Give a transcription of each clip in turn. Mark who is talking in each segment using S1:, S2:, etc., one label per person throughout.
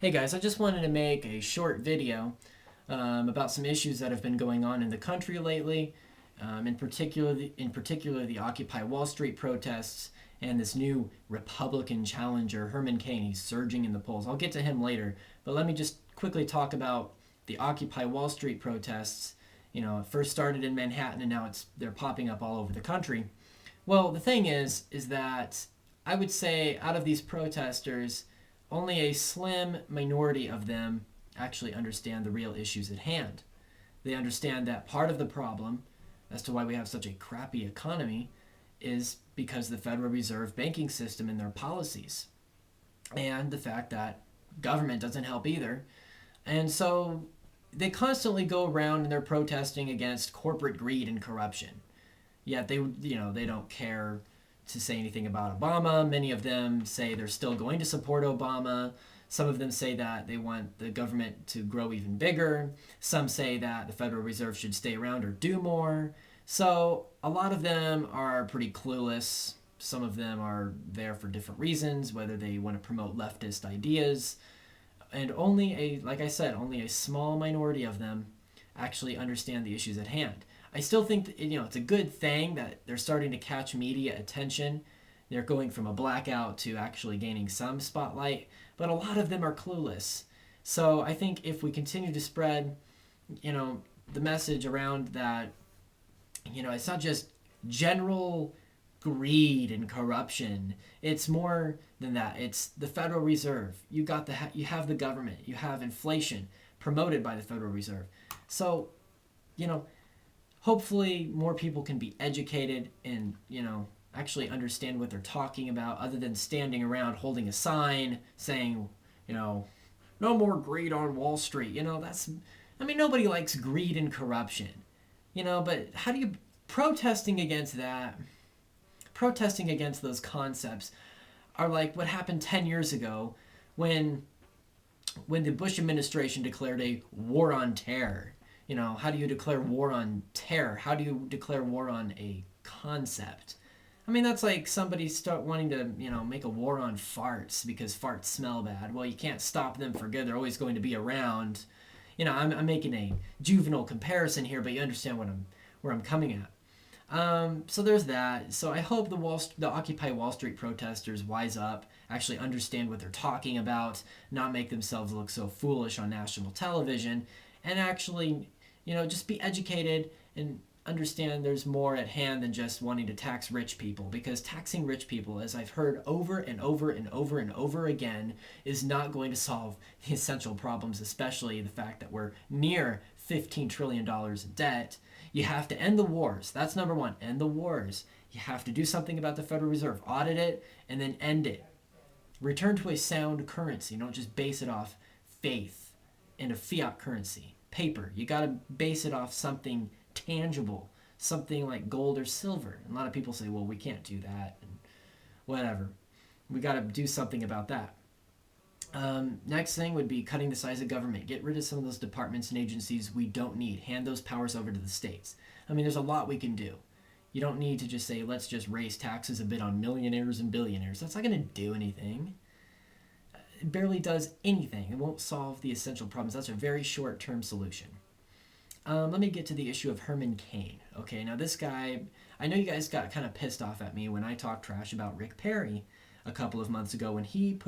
S1: Hey guys, I just wanted to make a short video about some issues that have been going on in the country lately. In particular, the Occupy Wall Street protests and this new Republican challenger, Herman Cain. He's surging in the polls. I'll get to him later, but let me just quickly talk about the Occupy Wall Street protests. It first started in Manhattan, and now they're popping up all over the country. Well, the thing is that I would say out of these protesters, only a slim minority of them actually understand the real issues at hand. They understand that part of the problem as to why we have such a crappy economy is because of the Federal Reserve banking system and their policies, and the fact that government doesn't help either. And so they constantly go around and they're protesting against corporate greed and corruption. Yet they don't care to say anything about Obama. Many of them say they're still going to support Obama. Some of them say that they want the government to grow even bigger. Some say that the Federal Reserve should stay around or do more. So a lot of them are pretty clueless. Some of them are there for different reasons, whether they want to promote leftist ideas. And like I said, only a small minority of them actually understand the issues at hand. I still think that, it's a good thing that they're starting to catch media attention. They're going from a blackout to actually gaining some spotlight, but a lot of them are clueless. So I think if we continue to spread, the message around that, it's not just general greed and corruption. It's more than that. It's the Federal Reserve. You have the government. You have inflation promoted by the Federal Reserve. So, hopefully more people can be educated and actually understand what they're talking about, other than standing around holding a sign saying no more greed on Wall Street. Nobody likes greed and corruption, but how do you protesting against those concepts are like what happened 10 years ago when the Bush administration declared a war on terror. How do you declare war on terror? How do you declare war on a concept? That's like somebody start wanting to, make a war on farts because farts smell bad. Well, you can't stop them for good. They're always going to be around. I'm making a juvenile comparison here, but you understand where I'm coming at. So there's that. So I hope the Occupy Wall Street protesters wise up, actually understand what they're talking about, not make themselves look so foolish on national television, and actually just be educated and understand there's more at hand than just wanting to tax rich people, because taxing rich people, as I've heard over and over and over and over again, is not going to solve the essential problems, especially the fact that we're near $15 trillion in debt. You have to end the wars. That's number one. End the wars. You have to do something about the Federal Reserve. Audit it and then end it. Return to a sound currency. Don't just base it off faith in a fiat currency. Paper. You got to base it off something tangible, something like gold or silver. And a lot of people say, well, we can't do that, and whatever. We got to do something about that. Next thing would be cutting the size of government. Get rid of some of those departments and agencies we don't need. Hand those powers over to the states. There's a lot we can do. You don't need to just say, let's just raise taxes a bit on millionaires and billionaires. That's not going to do anything. It barely does anything. It won't solve the essential problems. That's a very short-term solution. Let me get to the issue of Herman Cain. Okay, now this guy, I know you guys got kind of pissed off at me when I talked trash about Rick Perry a couple of months ago when he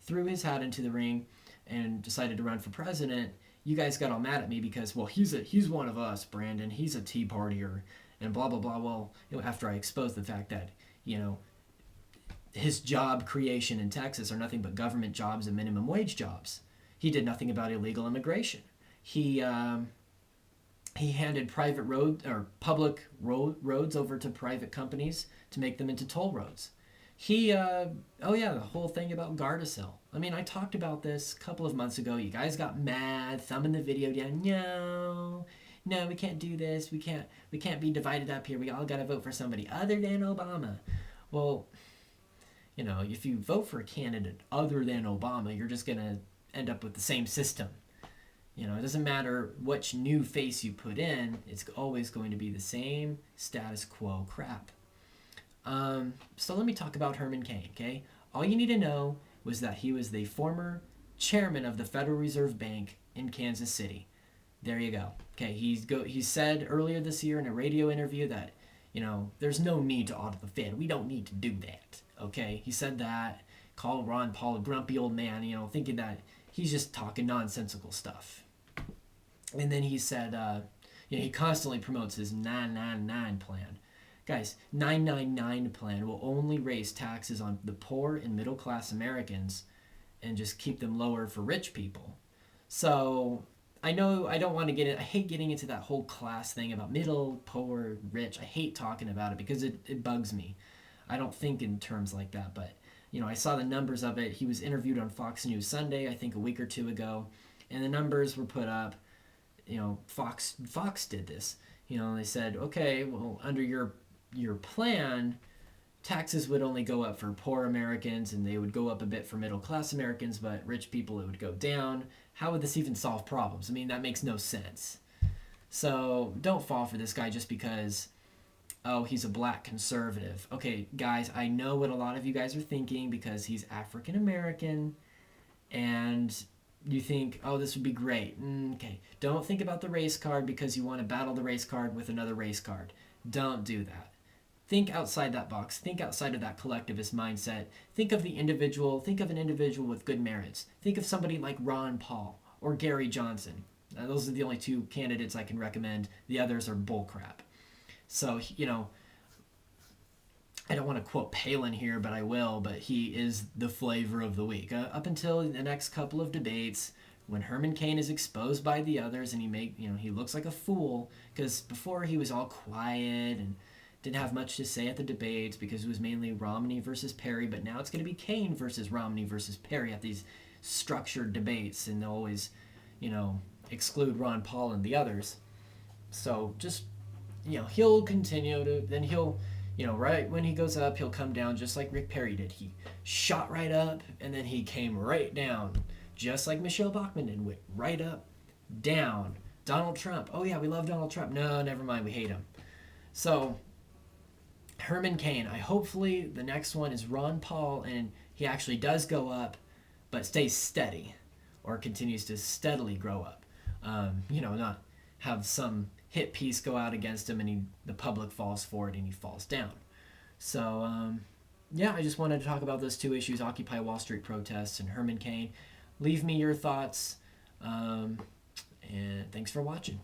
S1: threw his hat into the ring and decided to run for president. You guys got all mad at me because, well, he's one of us, Brandon. He's a Tea Partier and blah, blah, blah. Well, after I exposed the fact that, his job creation in Texas are nothing but government jobs and minimum wage jobs. He did nothing about illegal immigration. He handed public roads over to private companies to make them into toll roads. The whole thing about Gardasil. I talked about this a couple of months ago. You guys got mad, thumbing the video down. No, we can't do this. We can't be divided up here. We all got to vote for somebody other than Obama. Well, if you vote for a candidate other than Obama, you're just going to end up with the same system. It doesn't matter which new face you put in, it's always going to be the same status quo crap. So let me talk about Herman Cain, okay? All you need to know was that he was the former chairman of the Federal Reserve Bank in Kansas City. There you go. Okay, he said earlier this year in a radio interview that, there's no need to audit the Fed. We don't need to do that. Okay, he said that. Called Ron Paul a grumpy old man, thinking that he's just talking nonsensical stuff. And then he said, he constantly promotes his 999 plan. Guys, 999 plan will only raise taxes on the poor and middle class Americans and just keep them lower for rich people. So I know I don't want to I hate getting into that whole class thing about middle, poor, rich. I hate talking about it because it bugs me. I don't think in terms like that, but I saw the numbers of it. He was interviewed on Fox News Sunday, I think a week or two ago, and the numbers were put up. Fox did this. They said, okay, well, under your plan, taxes would only go up for poor Americans, and they would go up a bit for middle class Americans, but rich people, it would go down. How would this even solve problems? I mean, that makes no sense. So don't fall for this guy just because, oh, he's a black conservative. Okay, guys, I know what a lot of you guys are thinking because he's African American, and you think, oh, this would be great. Okay, don't think about the race card because you want to battle the race card with another race card. Don't do that. Think outside that box. Think outside of that collectivist mindset. Think of the individual. Think of an individual with good merits. Think of somebody like Ron Paul or Gary Johnson. Those are the only two candidates I can recommend. The others are bullcrap. So, I don't want to quote Palin here, but I will, but he is the flavor of the week. Up until the next couple of debates, when Herman Cain is exposed by the others and he looks like a fool, because before he was all quiet and didn't have much to say at the debates because it was mainly Romney versus Perry, but now it's going to be Cain versus Romney versus Perry at these structured debates, and they'll always, exclude Ron Paul and the others. So just, he'll continue to, then he'll, right when he goes up, he'll come down just like Rick Perry did. He shot right up, and then he came right down, just like Michelle Bachmann did, went right up, down. Donald Trump. Oh, yeah, we love Donald Trump. No, never mind, we hate him. So, Herman Cain. Hopefully the next one is Ron Paul, and he actually does go up, but stays steady, or continues to steadily grow up. Not have some hit piece go out against him and the public falls for it and he falls down. So, I just wanted to talk about those two issues, Occupy Wall Street protests and Herman Cain. Leave me your thoughts, and thanks for watching.